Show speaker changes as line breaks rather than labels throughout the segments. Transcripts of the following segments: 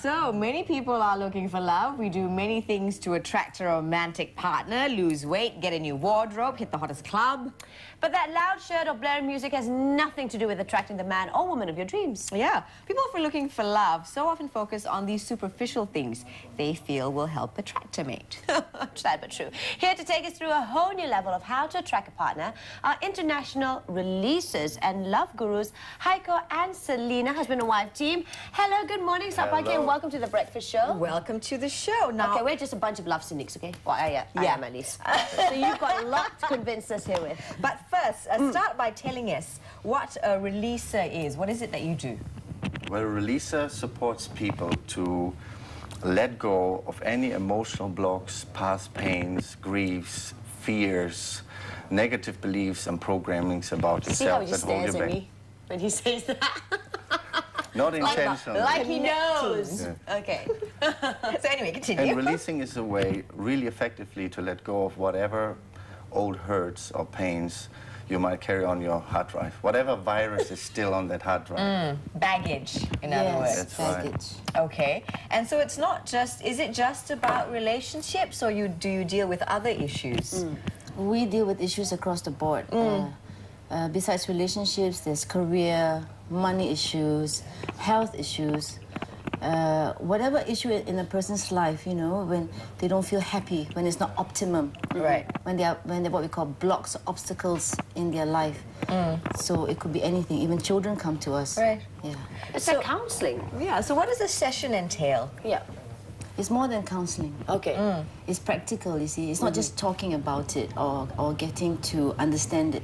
So many people are looking for love. We do many things to attract a romantic partner, lose weight, get a new wardrobe, hit the hottest club.
But that loud shirt or blaring music has nothing to do with attracting the man or woman of your dreams.
Yeah, people who are looking for love so often focus on these superficial things they feel will help attract a mate.
Sad but true. Here to take us through a whole new level of how to attract a partner are international releases and love gurus Heiko and Selina, husband and wife team. Hello, good morning, Sapaki, and welcome to the breakfast show.
Welcome to the show. Now,
okay, we're just a bunch of love cynics, okay? Well, I am at least. So you've got a lot to convince us here with.
But first, start by telling us what a releaser is. What is it that you do?
Well, a releaser supports people to let go of any emotional blocks, past pains, griefs, fears, negative beliefs and programmings about
See how
yourself
he
that hold
stares
you
at
back.
me when he says that?
Not intentionally.
Like he knows.
Yeah.
Okay. So anyway, continue.
And releasing is a way really effectively to let go of whatever old hurts or pains you might carry on your hard drive. Whatever virus is still on that hard drive.
Baggage, in other words.
That's right.
baggage.
Okay. And so it's not just, is it just about relationships, or do you deal with other issues?
We deal with issues across the board. Besides relationships, there's career, money issues, health issues, whatever issue in a person's life, you know, when they don't feel happy, when it's not optimum,
Right.
when they're what we call blocks, obstacles in their life. So it could be anything. Even children come to us.
Right.
Yeah.
It's like counselling.
Yeah, so what does a session entail?
Yeah.
It's more than counseling.
Okay.
It's practical, you see. It's not just talking about it or getting to understand it.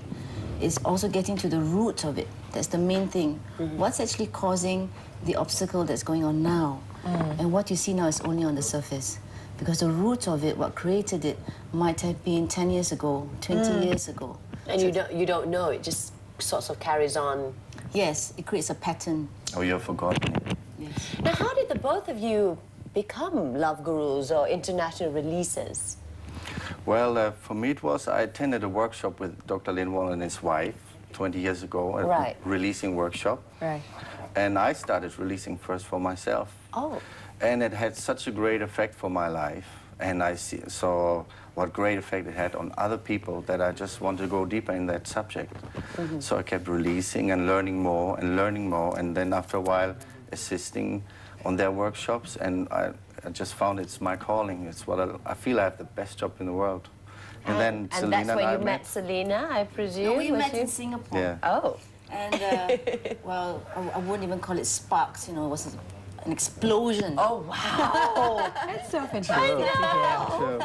It's also getting to the root of it. That's the main thing. What's actually causing the obstacle that's going on now? And what you see now is only on the surface. Because the root of it, what created it, might have been 10 years ago, 20 years ago.
And you don't know, it just sort of carries on.
Yes, it creates a pattern.
Oh, you've forgotten it.
Yes.
Now, how did the both of you become love gurus or international releases?
Well, for me it was, I attended a workshop with Dr. Linwall and his wife 20 years ago, a
Right.
releasing workshop.
Right.
And I started releasing first for myself.
Oh.
And it had such a great effect for my life. And I saw what great effect it had on other people that I just wanted to go deeper in that subject. So I kept releasing and learning more and learning more. And then after a while, assisting on their workshops. And I just found it's my calling. It's what I feel I have the best job in the world. And then
And
Selina
that's where
I
you met Selina, I presume?
We
was
met
you?
in Singapore.
Yeah.
Oh.
And, well, I wouldn't even call it sparks, you know, it was an explosion.
Oh, wow.
That's so fantastic to hear.
Sure.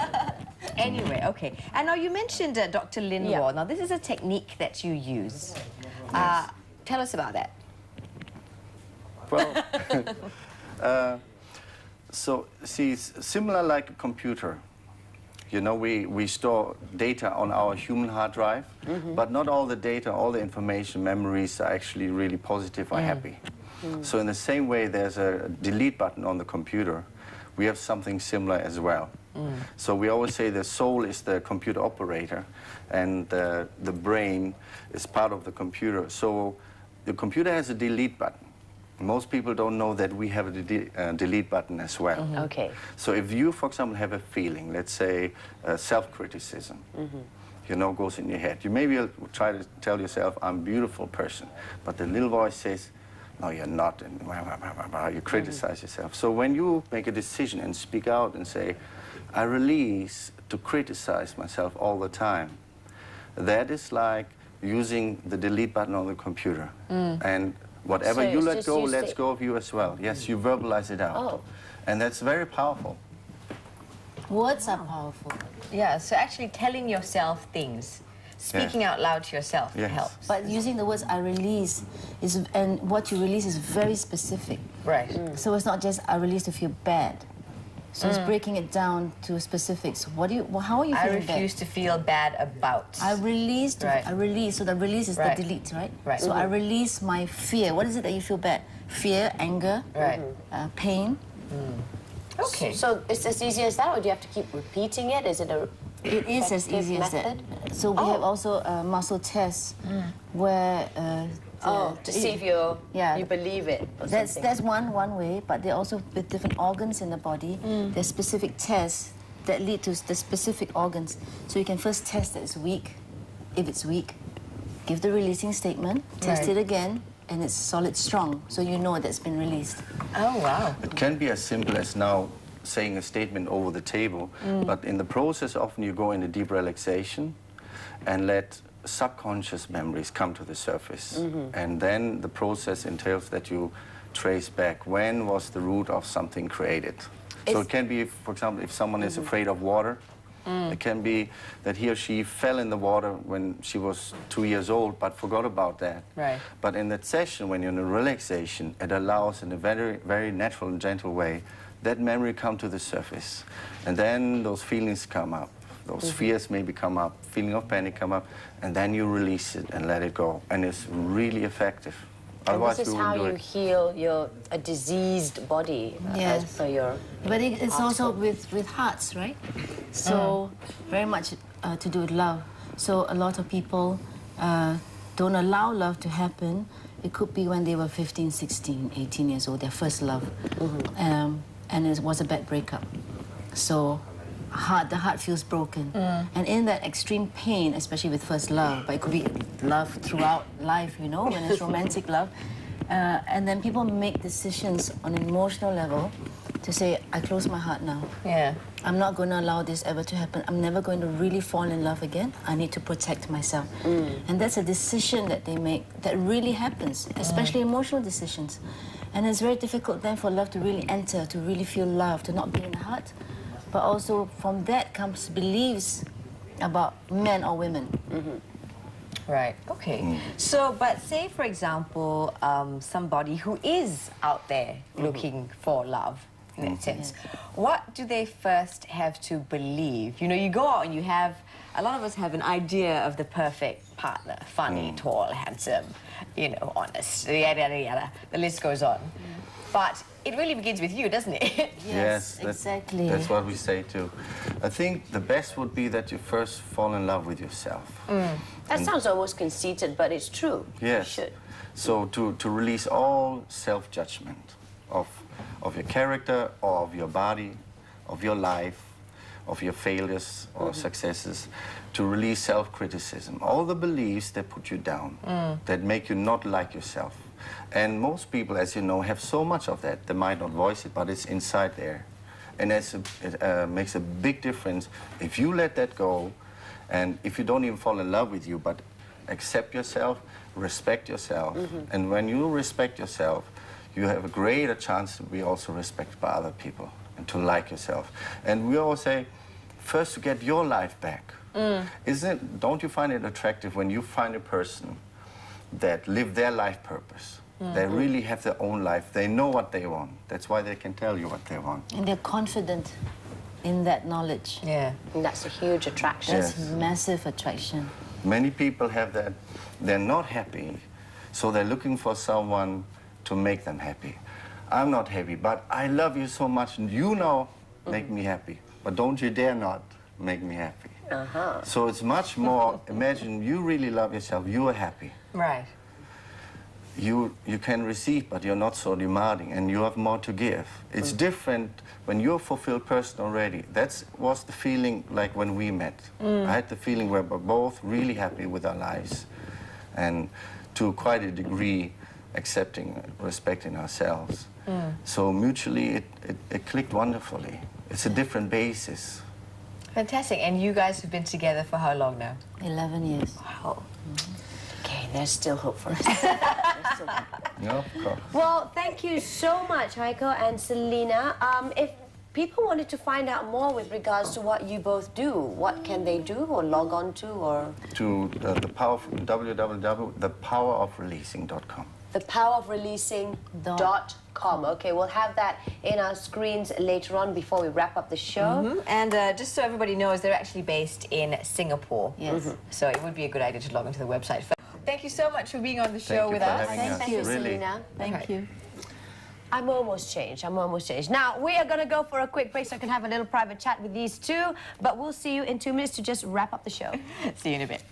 Anyway, okay. And now you mentioned Dr. Linwall.
Yeah.
Now, this is a technique that you use. Tell us about that.
Well, so see, it's similar like a computer. You know, we store data on our human hard drive, but not all the data, all the information, memories are actually really positive or happy. So in the same way, there's a delete button on the computer. We have something similar as well. So we always say the soul is the computer operator, and the brain is part of the computer. So the computer has a delete button. Most people don't know that we have a delete button as well.
Okay.
So if you, for example, have a feeling, let's say self-criticism, you know, goes in your head, you maybe try to tell yourself, I'm a beautiful person, but the little voice says, no, you're not, and you criticize yourself. So when you make a decision and speak out and say, I release to criticize myself all the time, that is like using the delete button on the computer. And whatever
So
you
it's
let
just
go,
you
lets
say-
go of you as well. Yes, you verbalize it out.
Oh.
And that's very powerful.
Words are powerful.
Yeah, so actually telling yourself things, speaking out loud to yourself
Yes.
helps.
But using the words I release and what you release is very specific.
Right.
So it's not just I release to feel bad. So it's breaking it down to specifics. How are you
I
feeling
refuse to feel bad about.
bad? I release.
Right.
I release. So the release is
Right.
the delete, right?
Right.
So I release my fear. What is it that you feel bad? Fear, anger,
Right.
pain.
Okay.
So it's as easy as that, or do you have to keep repeating it? Is it a
It is as
effective
easy as that.
method?
So we have also muscle tests where
To see if you believe it. Or
That's one way, but they're also with different organs in the body. There's specific tests that lead to the specific organs. So you can first test that it's weak. If it's weak, give the releasing statement, test it again, and it's solid strong, so you know that's been released.
Oh, wow.
It can be as simple as now saying a statement over the table, but in the process often you go into deep relaxation and let subconscious memories come to the surface. And then the process entails that you trace back when was the root of something created. So it can be, for example, if someone is afraid of water, it can be that he or she fell in the water when she was 2 years old but forgot about that.
Right.
But in that session, when you're in a relaxation, it allows in a very, very natural and gentle way that memory come to the surface. And then those feelings come up. Those fears maybe come up, feeling of panic come up, and then you release it and let it go. And it's really effective.
And this is how you heal a diseased body, as per your
But it's also with hearts, right? So very much to do with love. So a lot of people don't allow love to happen. It could be when they were 15, 16, 18 years old, their first love. And it was a bad breakup. So the heart feels broken. And in that extreme pain, especially with first love, but it could be love throughout life, you know, when it's romantic love. And then people make decisions on an emotional level to say, I close my heart now.
Yeah.
I'm not going to allow this ever to happen. I'm never going to really fall in love again. I need to protect myself. And that's a decision that they make that really happens, especially emotional decisions. And it's very difficult then for love to really enter, to really feel love, to not be in the heart. But also from that comes beliefs about men or women.
Right, okay. So, but say, for example, somebody who is out there looking for love, in that sense, what do they first have to believe? You know, you go out and you have, a lot of us have an idea of the perfect partner, funny, tall, handsome, you know, honest, yada, yada, yada. The list goes on. But it really begins with you, doesn't it?
Yes, exactly.
That's what we say too. I think the best would be that you first fall in love with yourself.
That sounds almost conceited, but it's true.
Yes.
You should.
So to release all self-judgment of your character, or of your body, of your life, of your failures or successes, to release self-criticism, all the beliefs that put you down, that make you not like yourself. And most people, as you know, have so much of that. They might not voice it, but it's inside there. And it makes a big difference if you let that go, and if you don't even fall in love with you, but accept yourself, respect yourself. And when you respect yourself, you have a greater chance to be also respected by other people and to like yourself. And we always say, first to get your life back. Don't you find it attractive when you find a person that live their life purpose? They really have their own life. They know what they want. That's why they can tell you what they want.
And they're confident in that knowledge.
Yeah.
And that's a huge attraction.
That's massive attraction.
Many people have that. They're not happy, so they're looking for someone to make them happy. I'm not happy, but I love you so much, and you now make me happy. But don't you dare not make me happy. So it's much more, imagine you really love yourself, you are happy.
Right.
You can receive, but you're not so demanding, and you have more to give. It's different when you're a fulfilled person already. That was the feeling like when we met. I had the feeling where we're both really happy with our lives, and to quite a degree accepting, respecting ourselves. So mutually it clicked wonderfully. It's a different basis.
Fantastic. And you guys have been together for how long now?
11 years.
Wow.
Okay, there's still hope for us.
Yeah, of course.
Well, thank you so much, Heiko and Selina. If people wanted to find out more with regards to what you both do, what can they do or log on to or?
To www.thepowerofreleasing.com.
Thepowerofreleasing.com. Okay, we'll have that in our screens later on before we wrap up the show.
And just so everybody knows, they're actually based in Singapore.
Yes.
So it would be a good idea to log into the website. Thank you so much for being on the show with us.
Thank you,
Really.
Selina.
Thank you.
I'm almost changed. Now, we are going to go for a quick break so I can have a little private chat with these two. But we'll see you in 2 minutes to just wrap up the show.
See you in a bit.